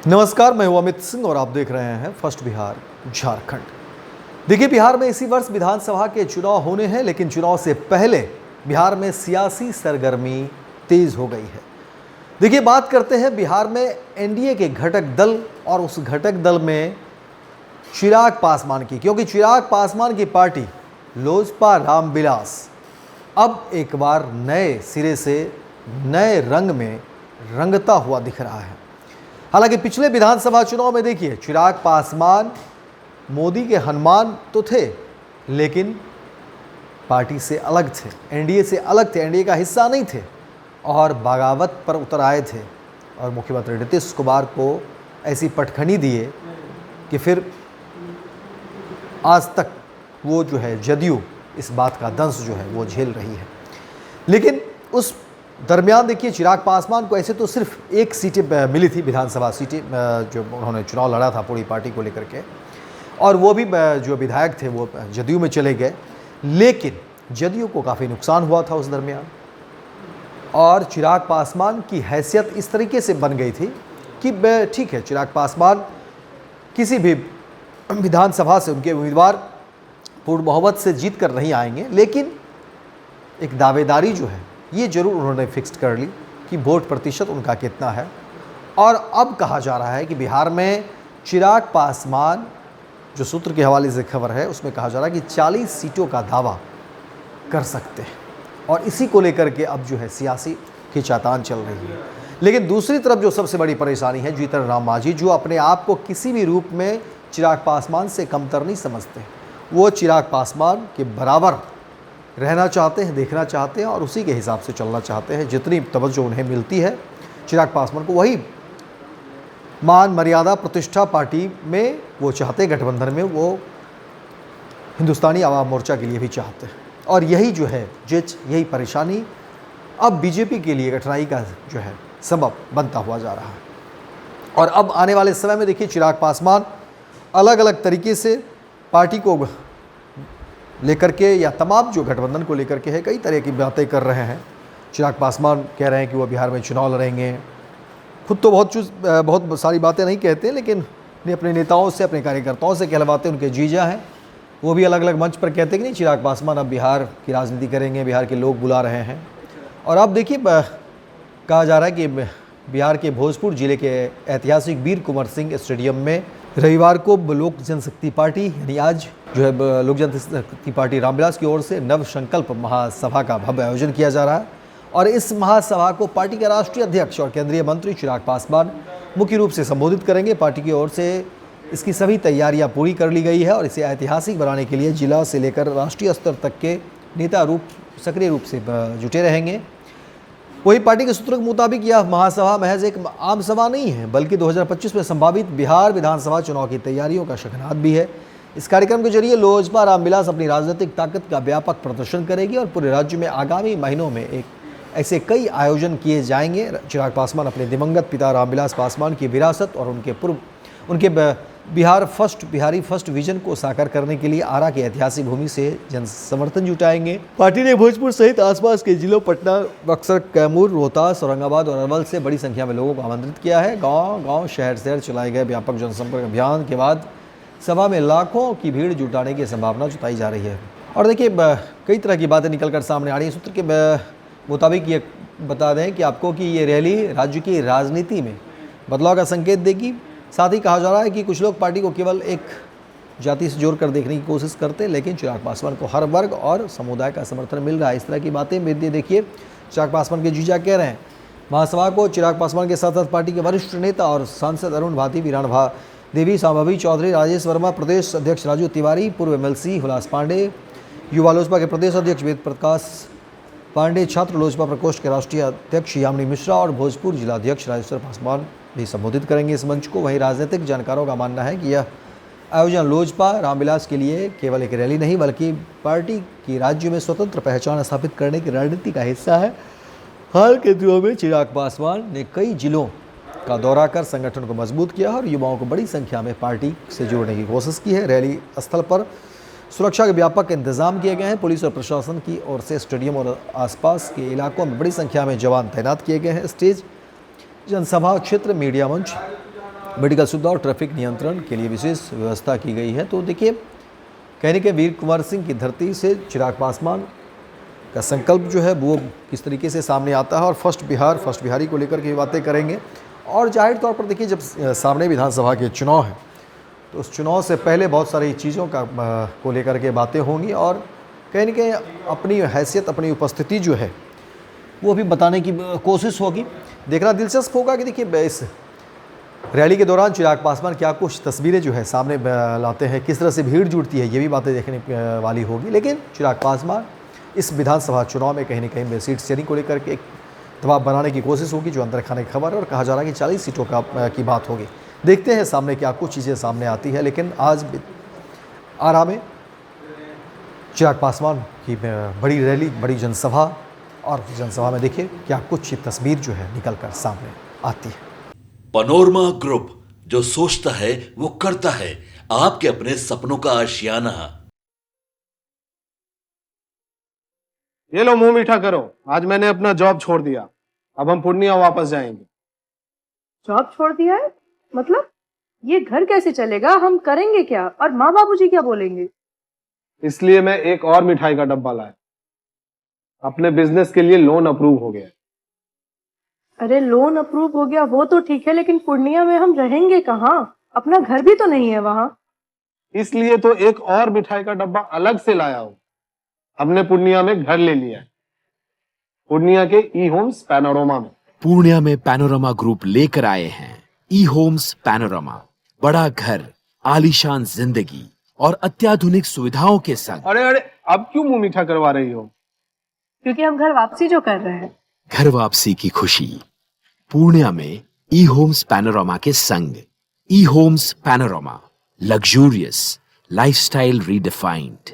नमस्कार, मैं हूं अमित सिंह और आप देख रहे हैं फर्स्ट बिहार झारखंड। देखिए, बिहार में इसी वर्ष विधानसभा के चुनाव होने हैं, लेकिन चुनाव से पहले बिहार में सियासी सरगर्मी तेज हो गई है। देखिए, बात करते हैं बिहार में एनडीए के घटक दल और उस घटक दल में चिराग पासवान की, क्योंकि चिराग पासवान की पार्टी लोजपा रामविलास अब एक बार नए सिरे से नए रंग में रंगता हुआ दिख रहा है। हालांकि पिछले विधानसभा चुनाव में देखिए, चिराग पासवान मोदी के हनुमान तो थे, लेकिन पार्टी से अलग थे, एनडीए से अलग थे, एनडीए का हिस्सा नहीं थे और बगावत पर उतर आए थे और मुख्यमंत्री नीतीश कुमार को ऐसी पटखनी दिए कि फिर आज तक वो जो है जदयू इस बात का दंश जो है वो झेल रही है। लेकिन उस दरमियान देखिए, चिराग पासवान को ऐसे तो सिर्फ एक सीटें मिली थी, विधानसभा सीटें जो उन्होंने चुनाव लड़ा था पूरी पार्टी को लेकर के, और वो भी जो विधायक थे वो जदयू में चले गए। लेकिन जदयू को काफ़ी नुकसान हुआ था उस दरमियान और चिराग पासवान की हैसियत इस तरीके से बन गई थी कि ठीक है, चिराग पासवान किसी भी विधानसभा से उनके उम्मीदवार पूर्ण बहुमत से जीत कर नहीं आएंगे, लेकिन एक दावेदारी जो है ये जरूर उन्होंने फिक्स कर ली कि वोट प्रतिशत उनका कितना है। और अब कहा जा रहा है कि बिहार में चिराग पासवान, जो सूत्र के हवाले से खबर है उसमें कहा जा रहा है कि 40 सीटों का दावा कर सकते हैं और इसी को लेकर के अब जो है सियासी खींचातान चल रही है। लेकिन दूसरी तरफ जो सबसे बड़ी परेशानी है, जीतन राम मांझी, जो अपने आप को किसी भी रूप में चिराग पासवान से कमतर नहीं समझते, वो चिराग पासवान के बराबर रहना चाहते हैं, देखना चाहते हैं और उसी के हिसाब से चलना चाहते हैं। जितनी तवज्जो उन्हें मिलती है चिराग पासवान को, वही मान मर्यादा प्रतिष्ठा पार्टी में वो चाहते हैं, गठबंधन में वो हिंदुस्तानी आवाम मोर्चा के लिए भी चाहते हैं। और यही जो है यही परेशानी अब बीजेपी के लिए कठिनाई का जो है सबब बनता हुआ जा रहा है। और अब आने वाले समय में देखिए, चिराग पासवान अलग अलग तरीके से पार्टी को लेकर के या तमाम जो गठबंधन को लेकर के है, कई तरह की बातें कर रहे हैं। चिराग पासवान कह रहे हैं कि वो बिहार में चुनाव लड़ेंगे। खुद तो बहुत सारी बातें नहीं कहते, लेकिन अपने नेताओं से, अपने कार्यकर्ताओं से कहलवाते उनके जीजा हैं। वो भी अलग अलग मंच पर कहते कि नहीं, चिराग पासवान अब बिहार की राजनीति करेंगे, बिहार के लोग बुला रहे हैं। और अब देखिए, कहा जा रहा है कि बिहार के भोजपुर जिले के ऐतिहासिक वीर कुंवर सिंह स्टेडियम में रविवार को लोक जनशक्ति पार्टी, यानी आज जो है लोक जनशक्ति पार्टी रामविलास की ओर से नव संकल्प महासभा का भव्य आयोजन किया जा रहा है। और इस महासभा को पार्टी के राष्ट्रीय अध्यक्ष और केंद्रीय मंत्री चिराग पासवान मुख्य रूप से संबोधित करेंगे। पार्टी की ओर से इसकी सभी तैयारियां पूरी कर ली गई है और इसे ऐतिहासिक बनाने के लिए जिला से लेकर राष्ट्रीय स्तर तक के नेता सक्रिय रूप से जुटे रहेंगे। वही पार्टी के सूत्रों के मुताबिक यह महासभा महज एक आम सभा नहीं है, बल्कि 2025 में संभावित बिहार विधानसभा चुनाव की तैयारियों का शगनाद भी है। इस कार्यक्रम के जरिए लोजपा रामविलास अपनी राजनीतिक ताकत का व्यापक प्रदर्शन करेगी और पूरे राज्य में आगामी महीनों में ऐसे कई आयोजन किए जाएंगे। चिराग पासवान अपने दिवंगत पिता रामविलास पासवान की विरासत और उनके बिहारी फर्स्ट विजन को साकार करने के लिए आरा की ऐतिहासिक भूमि से जन समर्थन जुटाएंगे। पार्टी ने भोजपुर सहित आसपास के जिलों पटना, बक्सर, कैमूर, रोहतास, औरंगाबाद और अरवल से बड़ी संख्या में लोगों को आमंत्रित किया है। गांव शहर चलाए गए व्यापक जनसंपर्क अभियान के बाद सभा में लाखों की भीड़ जुटाने की संभावना जताई जा रही है। और देखिए, कई तरह की बातें निकलकर सामने आ रही हैं। सूत्र के मुताबिक ये बता दें कि आपको कि ये रैली राज्य की राजनीति में बदलाव का संकेत देगी। साथ ही कहा जा रहा है कि कुछ लोग पार्टी को केवल एक जाति से जोड़कर देखने की कोशिश करते हैं, लेकिन चिराग पासवान को हर वर्ग और समुदाय का समर्थन मिल रहा है। इस तरह की बातें देखिए, चिराग पासवान के जीजा कह रहे हैं। महासभा को चिराग पासवान के साथ साथ पार्टी के वरिष्ठ नेता और सांसद अरुण भाटी, वीराण देवी, सांभवी चौधरी, राजेश वर्मा, प्रदेश अध्यक्ष राजू तिवारी, पूर्व एमएलसी हुलास पांडे, युवा लोजपा के प्रदेश अध्यक्ष वेद प्रकाश पांडे, छात्र लोजपा प्रकोष्ठ के राष्ट्रीय अध्यक्ष यामिनी मिश्रा और भोजपुर जिलाध्यक्ष राजेश्वर पासवान भी संबोधित करेंगे इस मंच को। वहीं राजनीतिक जानकारों का मानना है कि यह आयोजन लोजपा रामविलास के लिए केवल एक रैली नहीं, बल्कि पार्टी की राज्य में स्वतंत्र पहचान स्थापित करने की रणनीति का हिस्सा है। हाल के दिनों में चिराग पासवान ने कई जिलों का दौरा कर संगठन को मजबूत किया और युवाओं को बड़ी संख्या में पार्टी से जोड़ने की कोशिश की है। रैली स्थल पर सुरक्षा के व्यापक इंतजाम किए गए हैं। पुलिस और प्रशासन की ओर से स्टेडियम और आसपास के इलाकों में बड़ी संख्या में जवान तैनात किए गए हैं। स्टेज, जनसभा क्षेत्र, मीडिया मंच मेडिकल सुविधा और ट्रैफिक नियंत्रण के लिए विशेष व्यवस्था की गई है। तो देखिए, कहने के वीर कुंवर सिंह की धरती से चिराग पासवान का संकल्प जो है वो किस तरीके से सामने आता है और फर्स्ट बिहारी को लेकर के बातें करेंगे। और जाहिर तौर पर देखिए, जब सामने विधानसभा के चुनाव है तो उस चुनाव से पहले बहुत सारी चीज़ों का को लेकर के बातें होंगी और कहीं न कहीं अपनी हैसियत, अपनी उपस्थिति जो है वो भी बताने की कोशिश होगी। देखना दिलचस्प होगा कि देखिए इस रैली के दौरान चिराग पासवान क्या कुछ तस्वीरें जो है सामने लाते हैं, किस तरह से भीड़ जुड़ती है, ये भी बातें देखने वाली होगी। लेकिन चिराग पासवान इस विधानसभा चुनाव में कहीं न कहीं सीट शेयरिंग को लेकर के एक दबाव बनाने की कोशिश होगी, जो अंदर खाने की खबर है और कहा जा रहा है कि 40 सीटों की बात होगी। देखते हैं सामने क्या कुछ चीज़ें सामने आती है। लेकिन आज आरा में चिराग पासवान की बड़ी रैली, बड़ी जनसभा, और जनसभा में देखिए क्या कुछ तस्वीर जो है निकल कर सामने आती है। पनोरमा ग्रुप, जो सोचता है वो करता है। आपके अपने सपनों का आशियाना। ये लो, मुंह मीठा करो। आज मैंने अपना जॉब छोड़ दिया, अब हम पूर्णिया वापस जाएंगे। जॉब छोड़ दिया है? मतलब ये घर कैसे चलेगा? हम करेंगे क्या? और माँ बाबूजी क्या बोलेंगे? इसलिए मैं एक और मिठाई का डब्बा लाया। अपने बिजनेस के लिए लोन अप्रूव हो गया। अरे लोन अप्रूव हो गया वो तो ठीक है, लेकिन पूर्णिया में हम रहेंगे कहाँ? अपना घर भी तो नहीं है वहाँ। इसलिए तो एक और मिठाई का डब्बा अलग से लाया हूँ। हमने पूर्णिया में घर ले लिया है, पूर्णिया के ई होम्स पैनोरमा में। पूर्णिया में पैनोरमा ग्रुप लेकर आए हैं ई होम्स पैनोरमा। बड़ा घर, आलीशान जिंदगी और अत्याधुनिक सुविधाओं के संग। अरे अरे, अब क्यों मुंह मीठा करवा रही हो? क्योंकि हम घर वापसी जो कर रहे हैं। घर वापसी की खुशी पूर्णिया में ई होम्स पैनोरमा के संग। E Homes Panorama, luxurious lifestyle redefined.